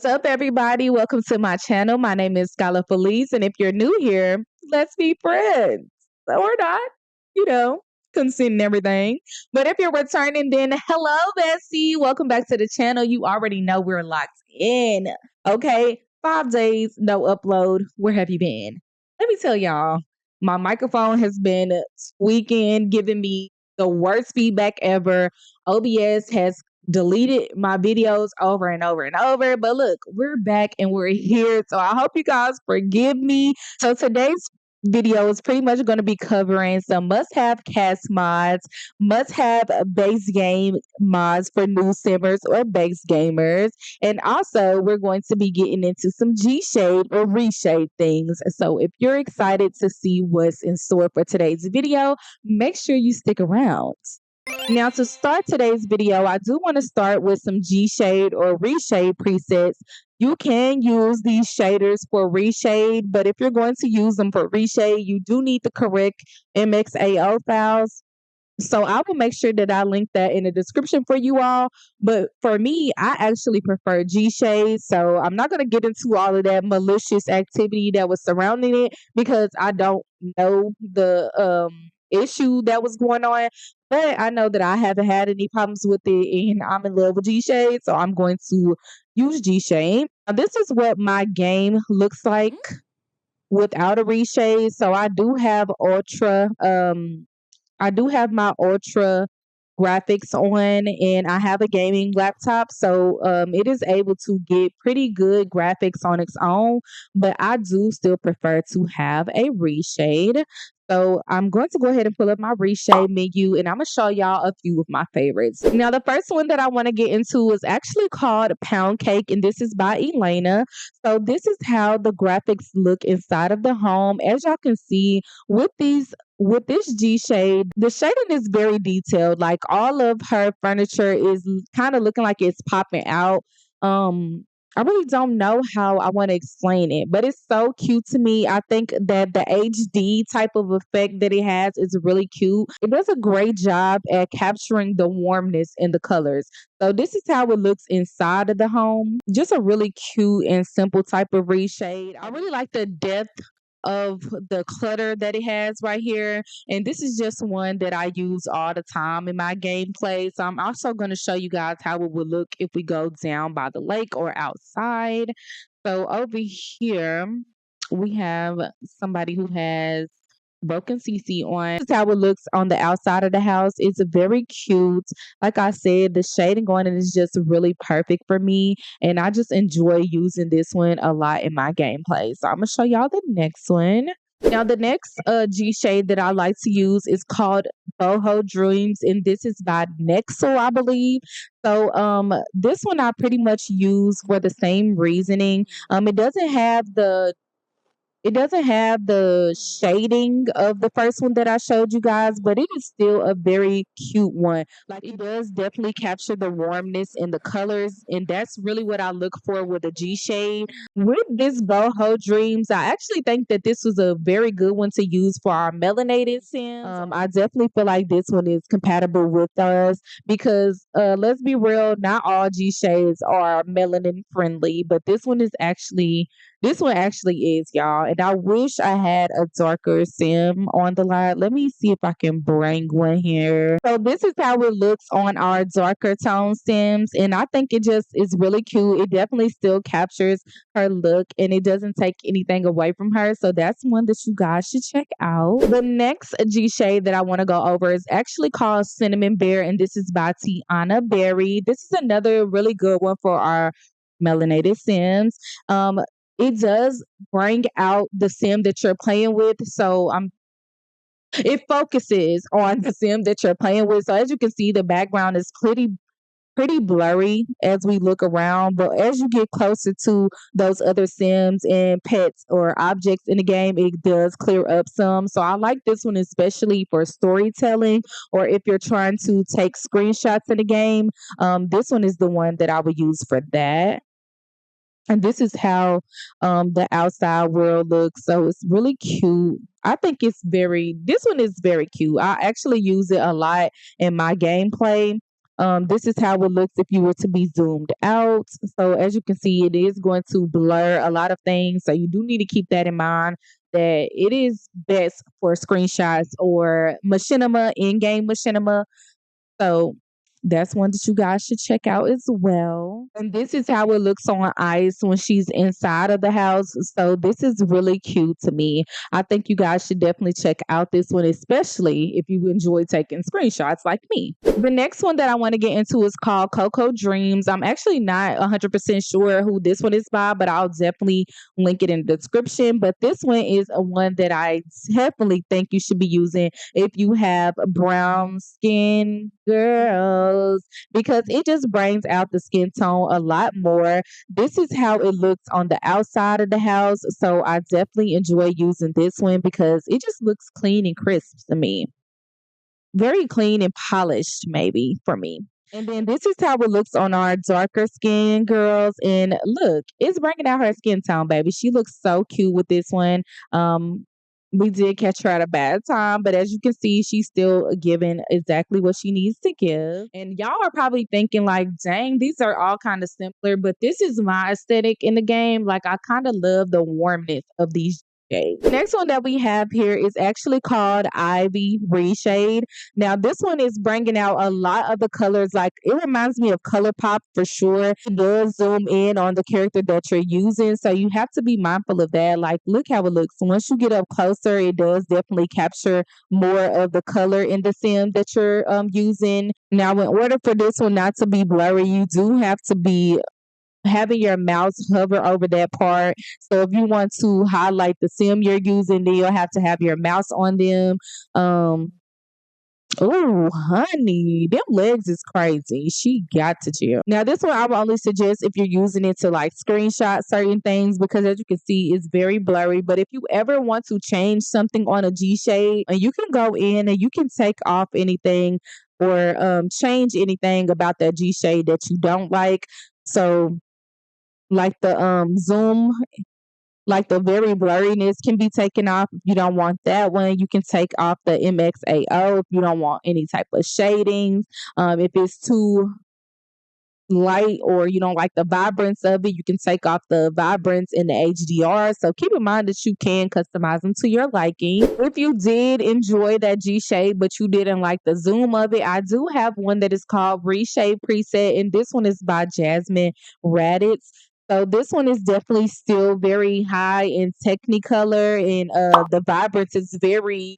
What's up, everybody? Welcome to my channel. My name is Skylar Felice, and if you're new here, let's be friends. Or not, you know, consent and everything. But if you're returning, then hello, Bessie. Welcome back to the channel. You already know we're locked in. Okay, 5 days, no upload. Where have you been? Let me tell y'all, my microphone has been tweaking, giving me the worst feedback ever. OBS has deleted my videos over and over and over. But look, we're back and we're here. So I hope you guys forgive me. So today's video is pretty much going to be covering some must-have CAS mods, must-have base game mods for new simmers or base gamers. And also, we're going to be getting into some Gshade or Reshade things. So if you're excited to see what's in store for today's video, make sure you stick around. Now, to start today's video, I do want to start with some Gshade or Reshade presets. You can use these shaders for Reshade, but if you're going to use them for Reshade, you do need the correct MXAO files. So I will make sure that I link that in the description for you all. But for me, I actually prefer Gshade. So I'm not going to get into all of that malicious activity that was surrounding it because I don't know the issue that was going on. But I know that I haven't had any problems with it and I'm in love with Gshade. So I'm going to use Gshade. Now, this is what my game looks like without a Reshade. So I do have my ultra graphics on and I have a gaming laptop. So it is able to get pretty good graphics on its own, but I do still prefer to have a Reshade. So I'm going to go ahead and pull up my Reshade menu and I'm going to show y'all a few of my favorites. Now, the first one that I want to get into is actually called Poundcake, and this is by Elena. So this is how the graphics look inside of the home. As y'all can see, with this Gshade, the shading is very detailed. Like all of her furniture is kind of looking like it's popping out. I really don't know how I want to explain it, but it's so cute to me. I think that the HD type of effect that it has is really cute. It does a great job at capturing the warmness in the colors. So this is how it looks inside of the home. Just a really cute and simple type of Reshade. I really like the depth of the clutter that it has right here, and this is just one that I use all the time in my gameplay. So I'm also going to show you guys how it would look if we go down by the lake or outside. So over here we have somebody who has broken CC on. This is how it looks on the outside of the house. It's very cute. Like I said, the shading on it is just really perfect for me, and I just enjoy using this one a lot in my gameplay. So I'm gonna show y'all the next one. Now, the next Gshade that I like to use is called Bohodreams, and this is by Nexel, I believe. So this one I pretty much use for the same reasoning. It doesn't have the shading of the first one that I showed you guys, but it is still a very cute one. Like it does definitely capture the warmness in the colors, and that's really what I look for with a Gshade. With this Boho Dreams, I actually think that this was a very good one to use for our melanated sims. I definitely feel like this one is compatible with us because let's be real, not all Gshades are melanin friendly, but this one actually is, y'all. And I wish I had a darker sim on the line. Let me see if I can bring one here. So this is how it looks on our darker tone sims. And I think it just is really cute. It definitely still captures her look and it doesn't take anything away from her. So that's one that you guys should check out. The next Gshade that I want to go over is actually called Cinnamon Bear. And this is by Tiana Berry. This is another really good one for our melanated sims. It does bring out the sim that you're playing with. So it focuses on the sim that you're playing with. So as you can see, the background is pretty blurry as we look around. But as you get closer to those other sims and pets or objects in the game, it does clear up some. So I like this one especially for storytelling or if you're trying to take screenshots in the game. This one is the one that I would use for that. And this is how the outside world looks. So it's really cute. I think this one is very cute. I actually use it a lot in my gameplay. This is how it looks if you were to be zoomed out. So as you can see, it is going to blur a lot of things. So you do need to keep that in mind, that it is best for screenshots or machinima, in-game machinima. So that's one that you guys should check out as well. And this is how it looks on ice when she's inside of the house. So this is really cute to me. I think you guys should definitely check out this one, especially if you enjoy taking screenshots like me. The next one that I want to get into is called Bohodreams. I'm actually not 100% sure who this one is by, but I'll definitely link it in the description. But this one is a one that I definitely think you should be using if you have brown skin, girls, because it just brings out the skin tone a lot more. This is how it looks on the outside of the house. So I definitely enjoy using this one because it just looks clean and crisp to me. Very clean and polished, maybe for me. And then this is how it looks on our darker skin girls. And look, it's bringing out her skin tone, baby. She looks so cute with this one. Um, we did catch her at a bad time, but as you can see, she's still giving exactly what she needs to give. And y'all are probably thinking like, dang, these are all kind of simpler, but this is my aesthetic in the game. Like I kind of love the warmness of these shades. Next one that we have here is actually called Ivy Reshade. Now, this one is bringing out a lot of the colors. Like, it reminds me of ColourPop for sure. It does zoom in on the character that you're using. So you have to be mindful of that. Like, look how it looks. Once you get up closer, it does definitely capture more of the color in the sim that you're using. Now, in order for this one not to be blurry, you do have to be having your mouse hover over that part. So if you want to highlight the sim you're using, then you'll have to have your mouse on them. Oh, honey, them legs is crazy. She got to chill. Now, this one I would only suggest if you're using it to like screenshot certain things because as you can see, it's very blurry. But if you ever want to change something on a Gshade, and you can go in and you can take off anything or change anything about that Gshade that you don't like. So like the zoom, like the very blurriness can be taken off. If you don't want that one, you can take off the MXAO if you don't want any type of shadings. If it's too light or you don't like the vibrance of it, you can take off the vibrance in the HDR. So keep in mind that you can customize them to your liking. If you did enjoy that Gshade, but you didn't like the zoom of it, I do have one that is called Reshade Preset, and this one is by Jasmine Raditz. So this one is definitely still very high in Technicolor, and the vibrance is very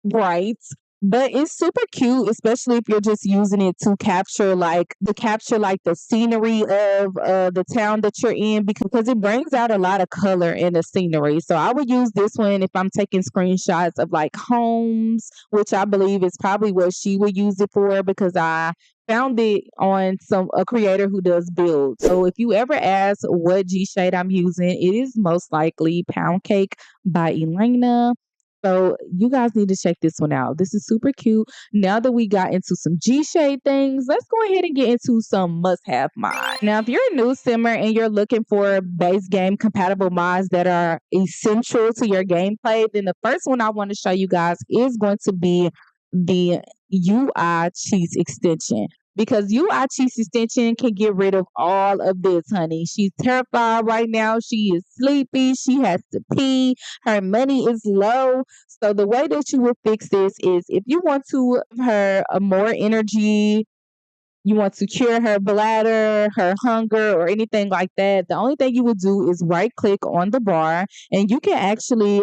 bright. But it's super cute, especially if you're just using it to capture like the scenery of the town that you're in because it brings out a lot of color in the scenery. So I would use this one if I'm taking screenshots of like homes, which I believe is probably what she would use it for because I found it on a creator who does builds. So if you ever ask what Gshade I'm using, it is most likely Poundcake by Elena. So you guys need to check this one out. This is super cute. Now that we got into some Gshade things, let's go ahead and get into some must-have mods. Now, if you're a new simmer and you're looking for base game compatible mods that are essential to your gameplay, then the first one I want to show you guys is going to be the UI cheats extension. Because UI cheats extension can get rid of all of this, honey. She's terrified right now. She is sleepy. She has to pee. Her money is low. So the way that you will fix this is if you want to give her a more energy, you want to cure her bladder, her hunger, or anything like that, the only thing you would do is right click on the bar and you can actually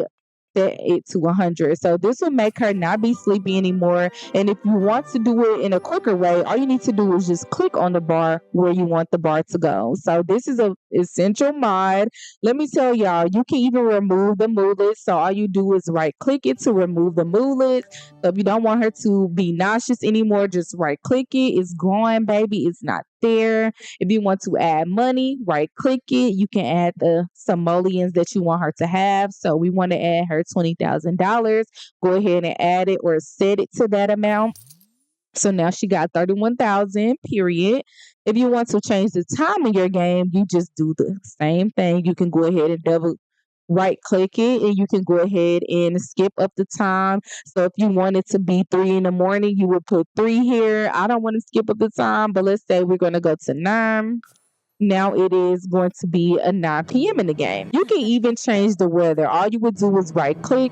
set it to 100. So this will make her not be sleepy anymore. And if you want to do it in a quicker way, all you need to do is just click on the bar where you want the bar to go. So this is a essential mod. Let me tell y'all, you can even remove the moodlet. So all you do is right click it to remove the moodlet. So if you don't want her to be nauseous anymore, just right click it. It's gone, baby. It's not there. If you want to add money, right click it. You can add the simoleons that you want her to have. So we want to add her $20,000. Go ahead and add it or set it to that amount. So now she got 31,000, period. If you want to change the time of your game, you just do the same thing. You can go ahead and double right click it and you can go ahead and skip up the time. So if you want it to be 3 in the morning, you would put 3 here. I don't want to skip up the time, but let's say we're going to go to 9. Now it is going to be a 9 p.m. in the game. You can even change the weather. All you would do is right click.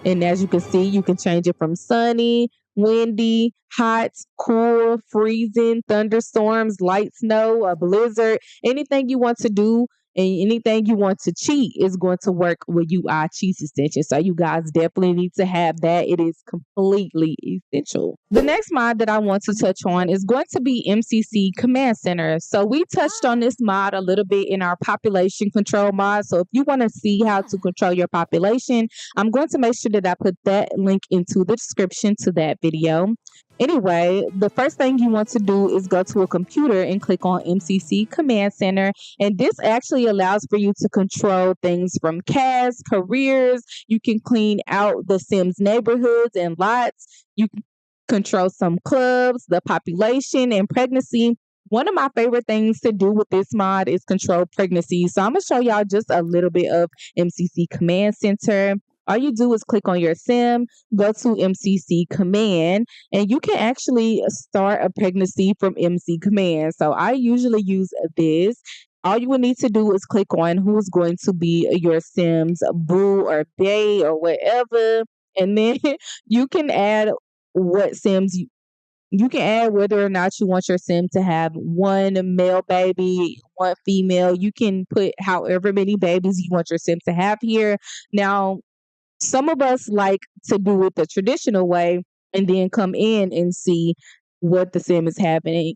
And as you can see, you can change it from sunny, windy, hot, cool, freezing, thunderstorms, light snow, a blizzard, anything you want to do. And anything you want to cheat is going to work with UI cheat extension. So you guys definitely need to have that. It is completely essential. The next mod that I want to touch on is going to be MCC Command Center. So we touched on this mod a little bit in our population control mod. So if you want to see how to control your population, I'm going to make sure that I put that link into the description to that video. Anyway, the first thing you want to do is go to a computer and click on MCC Command Center. And this actually allows for you to control things from CAS, careers. You can clean out the Sims neighborhoods and lots. You can control some clubs, the population, and pregnancy. One of my favorite things to do with this mod is control pregnancy. So I'm going to show y'all just a little bit of MCC Command Center. All you do is click on your sim, go to MCC Command, and you can actually start a pregnancy from MC Command. So I usually use this. All you would need to do is click on who's going to be your sim's boo or bae or whatever. And then you can add what sims you can add whether or not you want your sim to have one male baby, one female. You can put however many babies you want your sim to have here. Now, some of us like to do it the traditional way and then come in and see what the sim is having.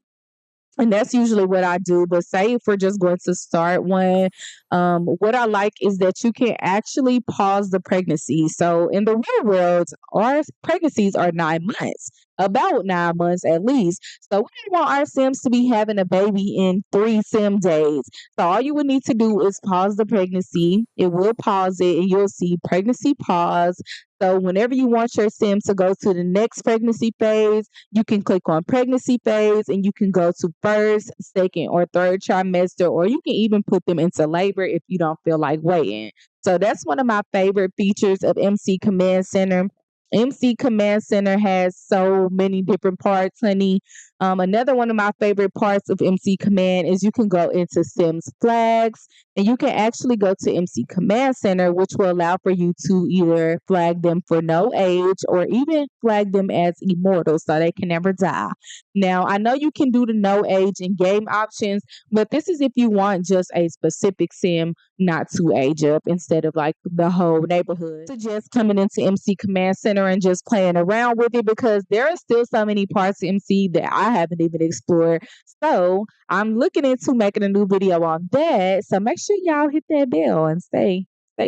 And that's usually what I do. But say if we're just going to start one, what I like is that you can actually pause the pregnancy. So in the real world, our pregnancies are 9 months, about 9 months at least. So we don't want our Sims to be having a baby in 3 Sim days. So all you would need to do is pause the pregnancy. It will pause it and you'll see pregnancy pause. So whenever you want your sim to go to the next pregnancy phase, you can click on pregnancy phase and you can go to first, second, or third trimester, or you can even put them into labor if you don't feel like waiting. So that's one of my favorite features of MC Command Center. MC Command Center has so many different parts, honey. Another one of my favorite parts of MC Command is you can go into Sims flags and you can actually go to MC Command Center, which will allow for you to either flag them for no age or even flag them as immortal so they can never die. Now, I know you can do the no age and game options, but this is if you want just a specific sim not to age up instead of like the whole neighborhood. I suggest coming into MC Command Center and just playing around with it because there are still so many parts of MC that I haven't even explored. So I'm looking into making a new video on that. So make sure y'all hit that bell and stay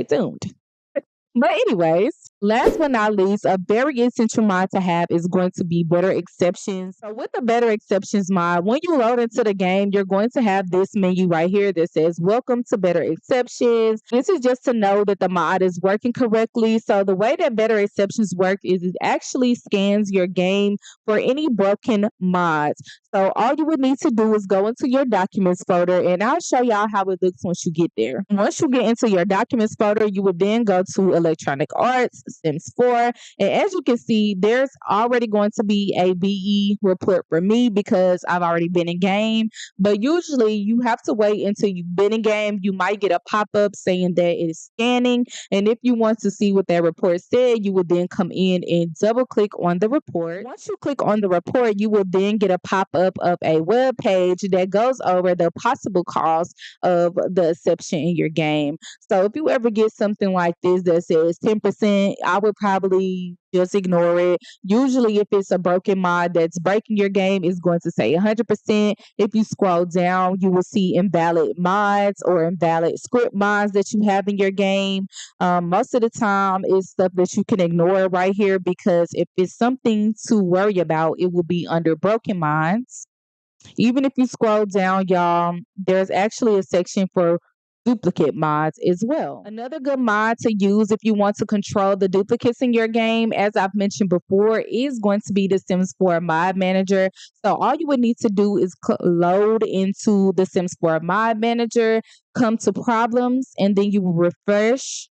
tuned. But anyways, last but not least, a very essential mod to have is going to be better exceptions. So with the better exceptions mod, when you load into the game, you're going to have this menu right here that says welcome to better exceptions. This is just to know that the mod is working correctly. So the way that better exceptions work is it actually scans your game for any broken mods. So all you would need to do is go into your documents folder and I'll show y'all how it looks once you get there. Once you get into your documents folder, you would then go to Electronic Arts, Sims 4. And as you can see, there's already going to be a BE report for me because I've already been in game. But usually you have to wait until you've been in game. You might get a pop-up saying that it is scanning. And if you want to see what that report said, you would then come in and double click on the report. Once you click on the report, you will then get a pop-up of a web page that goes over the possible cause of the exception in your game. So if you ever get something like this that says 10%, I would probably just ignore it. Usually if it's a broken mod that's breaking your game, it's going to say 100%. If you scroll down, you will see invalid mods or invalid script mods that you have in your game. Most of the time it's stuff that you can ignore right here because if it's something to worry about, it will be under broken mods. Even if you scroll down, y'all, there's actually a section for duplicate mods as well. Another good mod to use if you want to control the duplicates in your game, as I've mentioned before, is going to be the Sims 4 Mod Manager. So all you would need to do is load into the Sims 4 Mod Manager, come to problems, and then you will refresh.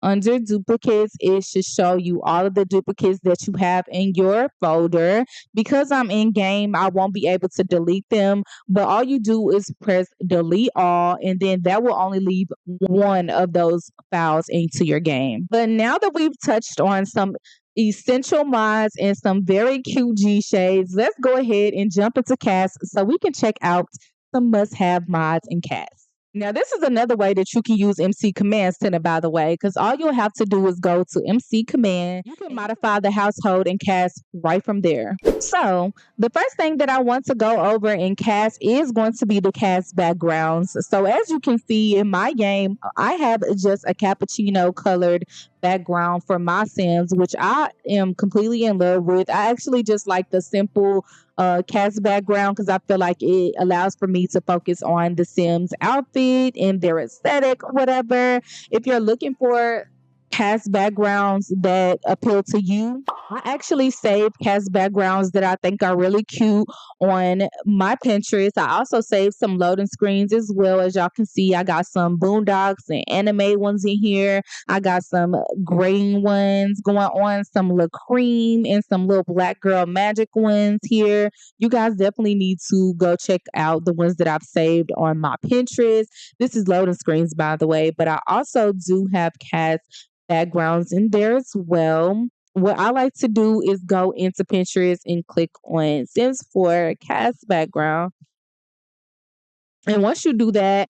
Under duplicates, it should show you all of the duplicates that you have in your folder. Because I'm in game, I won't be able to delete them, but all you do is press delete all, and then that will only leave one of those files into your game. But now that we've touched on some essential mods and some very cute Gshades, let's go ahead and jump into CAS so we can check out some must-have mods in CAS. Now, this is another way that you can use MC Command Center, by the way, because all you'll have to do is go to MC Command. You can modify the household and CAS right from there. So, the first thing that I want to go over in CAS is going to be the CAS backgrounds. So, as you can see in my game, I have just a cappuccino colored background for my Sims, which I am completely in love with. I actually just like the simple CAS background because I feel like it allows for me to focus on the Sims outfit and their aesthetic, whatever. If you're looking for CAS backgrounds that appeal to you, I actually saved CAS backgrounds that I think are really cute on my Pinterest. I also saved some loading screens as well. As y'all can see, I got some boondocks and anime ones in here. I got some green ones going on, some little cream and some little black girl magic ones here. You guys definitely need to go check out the ones that I've saved on my Pinterest. This is loading screens, by the way, but I also do have CAS backgrounds in there as well. What I like to do is go into Pinterest and click on Sims 4 CAS background. And once you do that,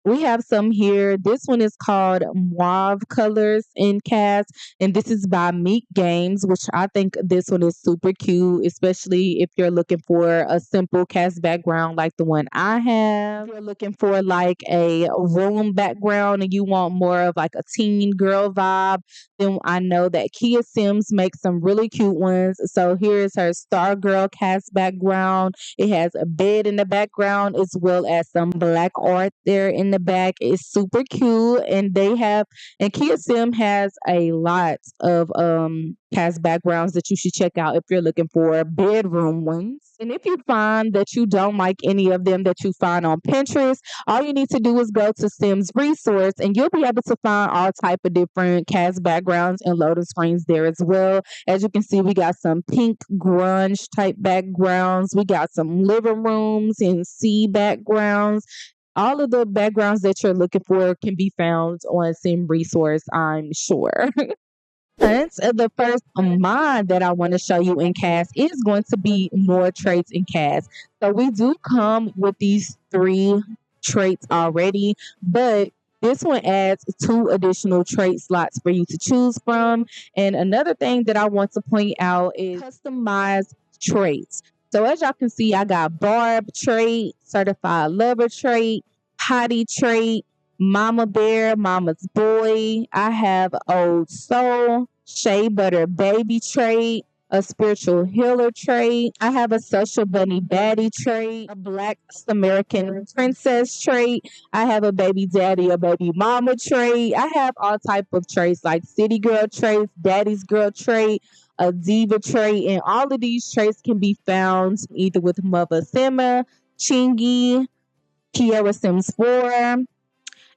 we have some here. This one is called Mauve Colors in CAS, and this is by Meek Games, which I think this one is super cute, especially if you're looking for a simple CAS background like the one I have. If you're looking for like a room background and you want more of like a teen girl vibe, then I know that Kia Sims makes some really cute ones. So here's her Stargirl CAS background. It has a bed in the background as well as some black art there in the back. It's super cute, and Kia Sim has a lot of CAS backgrounds that you should check out if you're looking for bedroom ones. And if you find that you don't like any of them that you find on Pinterest, all you need to do is go to Sims Resource and you'll be able to find all type of different CAS backgrounds and loading screens there as well. As you can see, we got some pink grunge type backgrounds. We got some living rooms and sea backgrounds. All of the backgrounds that you're looking for can be found on Sim Resource, I'm sure. The first mod that I want to show you in CAS is going to be more traits in CAS. So we do come with these 3 traits already, but this one adds 2 additional trait slots for you to choose from. And another thing that I want to point out is customized traits. So as y'all can see, I got Barb trait, Certified Lover trait, Hottie trait, Mama Bear, Mama's Boy. I have Old Soul, Shea Butter Baby trait, a Spiritual Healer trait. I have a Social Bunny Baddie trait, a Black American Princess trait. I have a Baby Daddy or Baby Mama trait. I have all type of traits like City Girl traits, Daddy's Girl trait, a Diva trait, and all of these traits can be found either with Mother Sima, Chingy, Kiara Sims 4,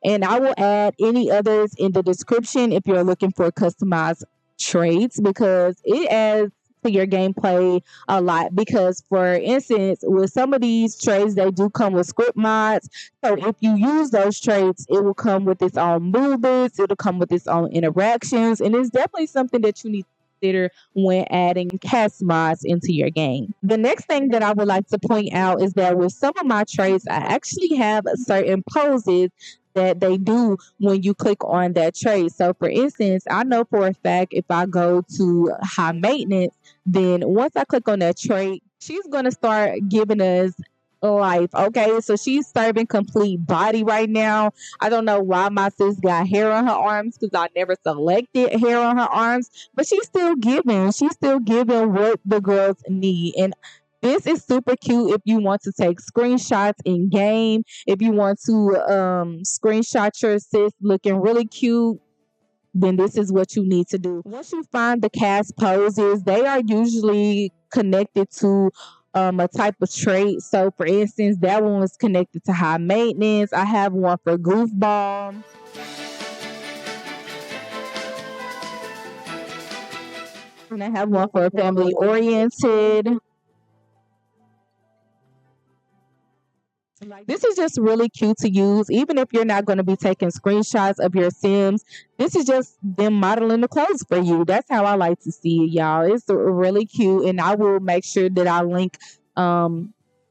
and I will add any others in the description if you're looking for customized traits, because it adds to your gameplay a lot. Because for instance, with some of these traits, they do come with script mods. So if you use those traits, it will come with its own movements, it'll come with its own interactions, and it's definitely something that you need to consider when adding CAS mods into your game. The next thing that I would like to point out is that with some of my traits, I actually have certain poses that they do when you click on that trait. So for instance, I know for a fact if I go to high maintenance, then once I click on that trait, she's going to start giving us life. Okay, so she's serving complete body right now. I don't know why my sis got hair on her arms, because I never selected hair on her arms, but she's still giving what the girls need. And this is super cute if you want to take screenshots in game, if you want to screenshot your sis looking really cute, then this is what you need to do. Once you find the CAS poses, they are usually connected to a type of trait. So for instance, that one was connected to high maintenance. I have one for goofball. And I have one for family oriented. This is just really cute to use, even if you're not going to be taking screenshots of your Sims. This is just them modeling the clothes for you. That's how I like to see it, y'all. It's really cute, and I will make sure that I link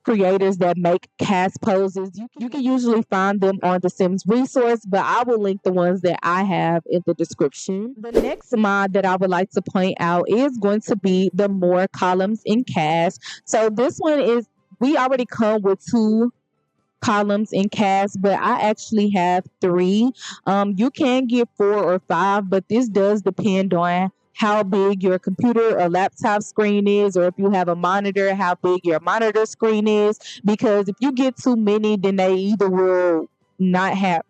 creators that make cast poses. You can usually find them on the Sims resource, but I will link the ones that I have in the description. The next mod that I would like to point out is going to be the more columns in CAS. So this one is, we already come with 2 columns in CAS, but I actually have 3. You can get 4 or 5, but this does depend on how big your computer or laptop screen is, or if you have a monitor, how big your monitor screen is. Because if you get too many, then they either will not have,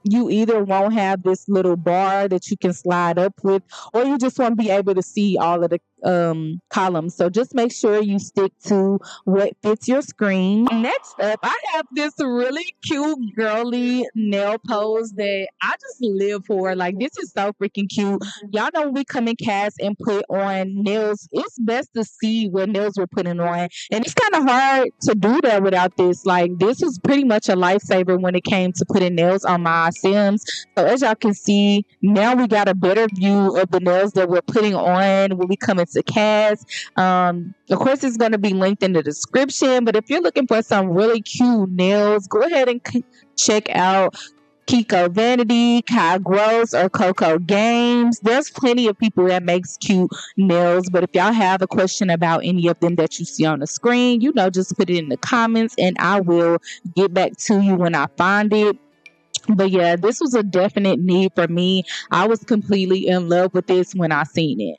you either won't have this little bar that you can slide up with, or you just won't be able to see all of the columns. So just make sure you stick to what fits your screen. Next up, I have this really cute girly nail pose that I just live for. Like, this is so freaking cute. Y'all know when we come in CAS and put on nails, it's best to see what nails we're putting on. And it's kind of hard to do that without this. Like, this was pretty much a lifesaver when it came to putting nails on my Sims. So as y'all can see, now we got a better view of the nails that we're putting on when we come into CAS. Of course, it's going to be linked in the description, but if you're looking for some really cute nails, go ahead and check out Kiko Vanity, Kai Gross, or Coco Games. There's plenty of people that makes cute nails, but if y'all have a question about any of them that you see on the screen, just put it in the comments and I will get back to you when I find it. But yeah, this was a definite need for me. I was completely in love with this when I seen it.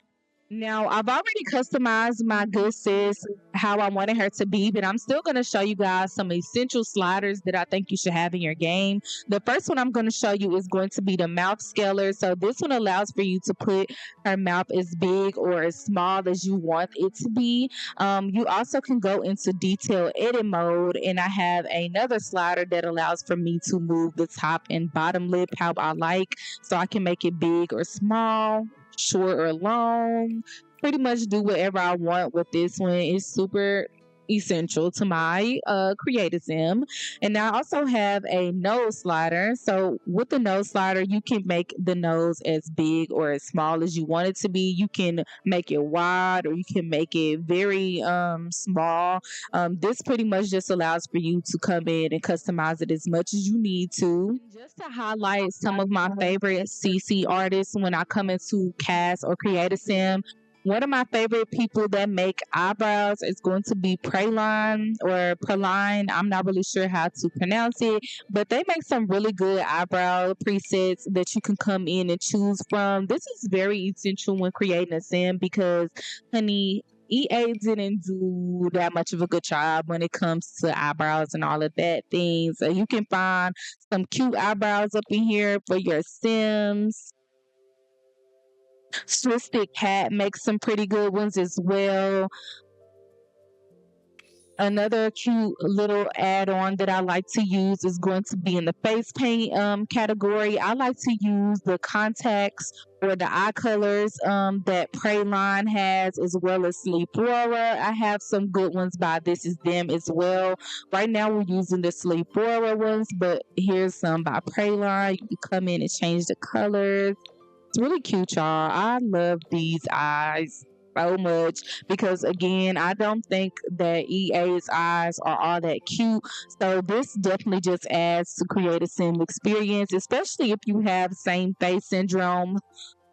Now, I've already customized my good sis how I wanted her to be, but I'm still going to show you guys some essential sliders that I think you should have in your game. The first one I'm going to show you is going to be the mouth scaler. So this one allows for you to put her mouth as big or as small as you want it to be. You also can go into detail edit mode, and I have another slider that allows for me to move the top and bottom lip how I like. So I can make it big or small, short or long, pretty much do whatever I want with this one. It's super essential to my creative sim. And I also have a nose slider. So with the nose slider, you can make the nose as big or as small as you want it to be. You can make it wide or you can make it very small. This pretty much just allows for you to come in and customize it as much as you need to. Just to highlight some of my favorite CC artists when I come into CAS or creative sim, one of my favorite people that make eyebrows is going to be Praline or Praline. I'm not really sure how to pronounce it, but they make some really good eyebrow presets that you can come in and choose from. This is very essential when creating a sim because, honey, EA didn't do that much of a good job when it comes to eyebrows and all of that things. So you can find some cute eyebrows up in here for your Sims. Twisted Cat makes some pretty good ones as well. Another cute little add-on that I like to use is going to be in the face paint category. I like to use the contacts or the eye colors that Praline has, as well as Sleep Aura. I have some good ones by This Is Them as well. Right now we're using the Sleep Aura ones, but here's some by Praline. You can come in and change the colors. It's really cute, y'all. I love these eyes so much because, again, I don't think that EA's eyes are all that cute. So this definitely just adds to create a sim experience, especially if you have same face syndrome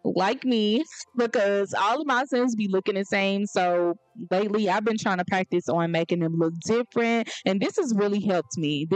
like me, because all of my Sims be looking the same. So lately I've been trying to practice on making them look different, and this has really helped me.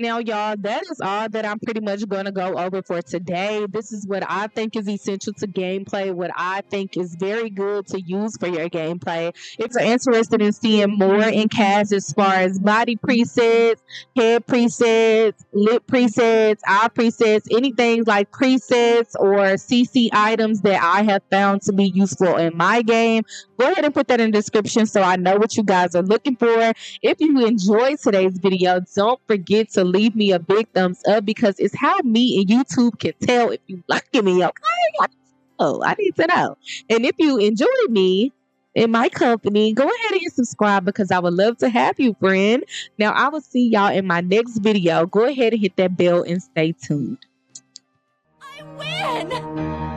Now, y'all, that is all that I'm pretty much going to go over for today. This is what I think is essential to gameplay, what I think is very good to use for your gameplay. If you're interested in seeing more in CAS as far as body presets, head presets, lip presets, eye presets, anything like presets or CC items that I have found to be useful in my game, go ahead and put that in the description so I know what you guys are looking for. If you enjoyed today's video, don't forget to leave me a big thumbs up because it's how me and YouTube can tell if you liking me, okay? know. I need to know. And if you enjoy me in my company, go ahead and subscribe because I would love to have you, friend. Now, I will see y'all in my next video. Go ahead and hit that bell and stay tuned. I win!